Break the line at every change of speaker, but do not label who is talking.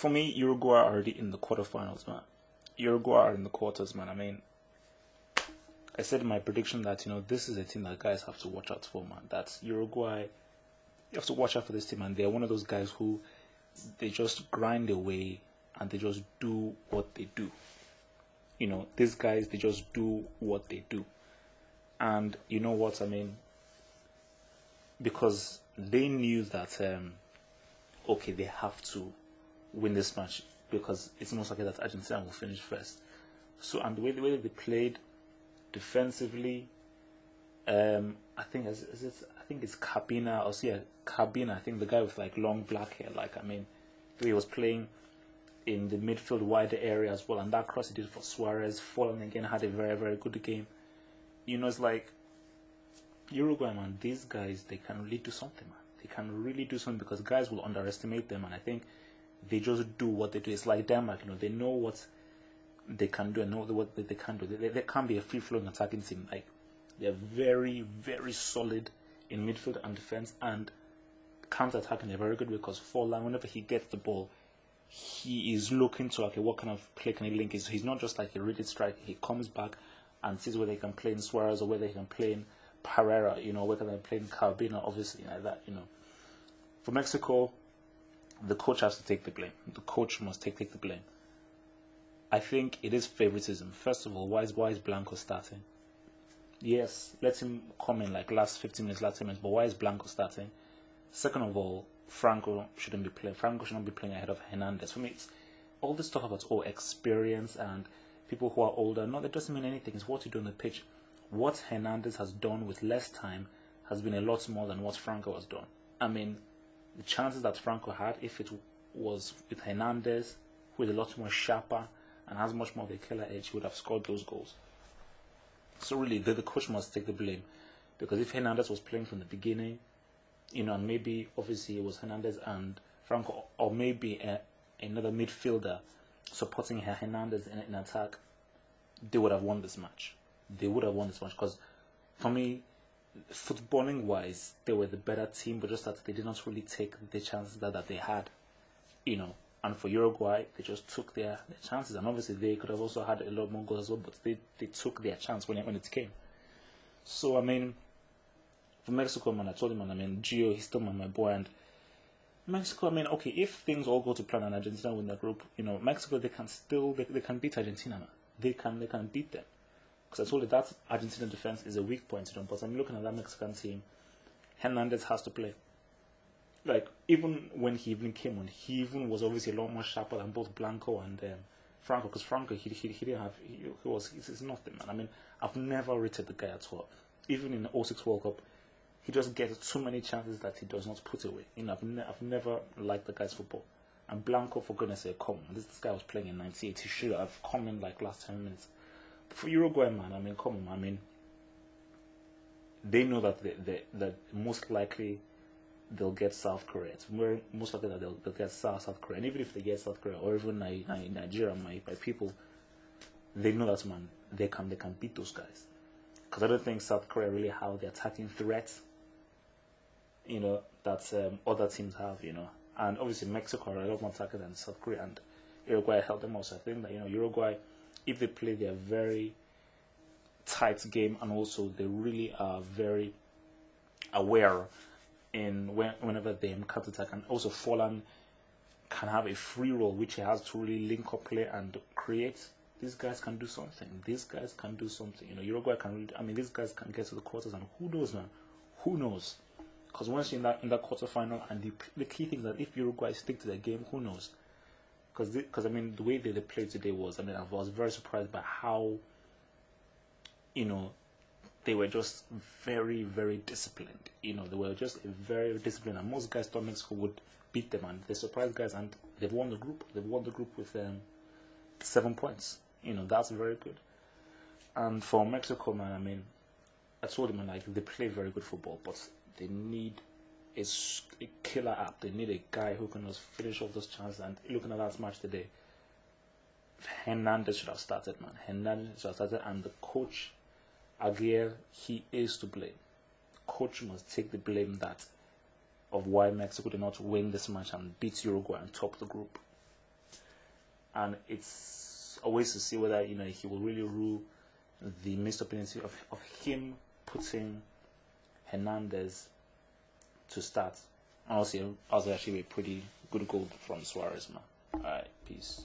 for me, Uruguay are already in the quarterfinals, man. Uruguay are in the quarters, man. I mean, I said in my prediction that, this is a team that guys have to watch out for, man. That's Uruguay. You have to watch out for this team, and they're one of those guys who they just grind away and they just do what they do. These guys, they just do what they do. And you know what I mean? Because they knew that, okay, they have to win this match because it's most likely that Argentina will finish first. So, and the way they played defensively, I think it's Cabina, or Cabina. I think the guy with like long black hair. The way he was playing in the midfield wider area as well, and that cross he did for Suarez. Fallen again had a very, very good game. It's like Uruguay, man. These guys, they can really do something, man. They can really do something because guys will underestimate them, and I think they just do what they do. It's like Denmark, they know what they can do and know what they can do. They can't be a free-flowing attacking team. Like, they're very, very solid in midfield and defense, and counter-attacking they're very good because Forlan, whenever he gets the ball, he is looking to, okay, what kind of play can he link? He's not just like a rigid striker. He comes back and sees whether he can play in Suarez or whether he can play in Pereira, whether they can play in Carbina, obviously, like that, For Mexico, the coach has to take the blame. The coach must take the blame. I think it is favoritism. First of all, why is Blanco starting? Yes, let him come in like last 15 minutes, last 10 minutes, but why is Blanco starting? Second of all, Franco shouldn't be playing. Franco should not be playing ahead of Hernandez. For me, it's all this talk about experience and people who are older. No, that doesn't mean anything. It's what you do on the pitch. What Hernandez has done with less time has been a lot more than what Franco has done. The chances that Franco had, if it was with Hernandez, who is a lot more sharper and has much more of a killer edge, he would have scored those goals. So really, the coach must take the blame. Because if Hernandez was playing from the beginning, and maybe, obviously, it was Hernandez and Franco, or maybe another midfielder supporting Hernandez in attack, they would have won this match. They would have won this match because, for me, footballing-wise, they were the better team, but just that they did not really take the chances that they had, And for Uruguay, they just took their chances, and obviously they could have also had a lot more goals as well, but they took their chance when it came. So, for Mexico, man, I told him, man, Gio, he's still my boy, and Mexico, okay, if things all go to plan and Argentina win the group, Mexico, they can beat Argentina, man. They can beat them. Because I told you that Argentinian defense is a weak point, but I'm looking at that Mexican team. Hernandez has to play. Like, even when he even came on, he even was obviously a lot more sharper than both Blanco and Franco. Because Franco, he didn't have, he's nothing, man. I've never rated the guy at all. Even in the 06 World Cup, he just gets too many chances that he does not put away. I've never liked the guy's football. And Blanco, for goodness sake, come on. This guy was playing in 98. He should have come in like last 10 minutes. For Uruguay, man, come on, they know that most likely they'll get South Korea. It's most likely that they'll get South Korea. And even if they get South Korea or even Nigeria, my people, they know that, man, they can beat those guys. Because I don't think South Korea really have the attacking threats, that other teams have, And obviously Mexico are a lot more attacking than South Korea, and Uruguay helped them also. I think that, Uruguay, if they play their very tight game, and also they really are very aware in whenever they counter-attack, and also Forlan can have a free role, which he has to really link up play and create. These guys can do something. Uruguay can really, these guys can get to the quarters, and who knows, man? Who knows? Because once you're in that quarterfinal, and the key thing is that if Uruguay stick to their game, who knows? Because the way they played today was, I was very surprised by how, they were just very, very disciplined. They were just very disciplined, and most guys thought Mexico would beat them, and they surprised guys, and they've won the group. They've won the group with 7 points. That's very good. And for Mexico, man, I told them, they play very good football, but they need a killer app. They need a guy who can just finish off those chances. And looking at that match today, Hernandez should have started, man. And the coach, Aguirre, he is to blame. The coach must take the blame of why Mexico did not win this match and beat Uruguay and top the group. and it's always to see whether he will really rule the missed opportunity of him putting Hernandez to start. Also actually a pretty good goal from Suarez, man. All right, peace.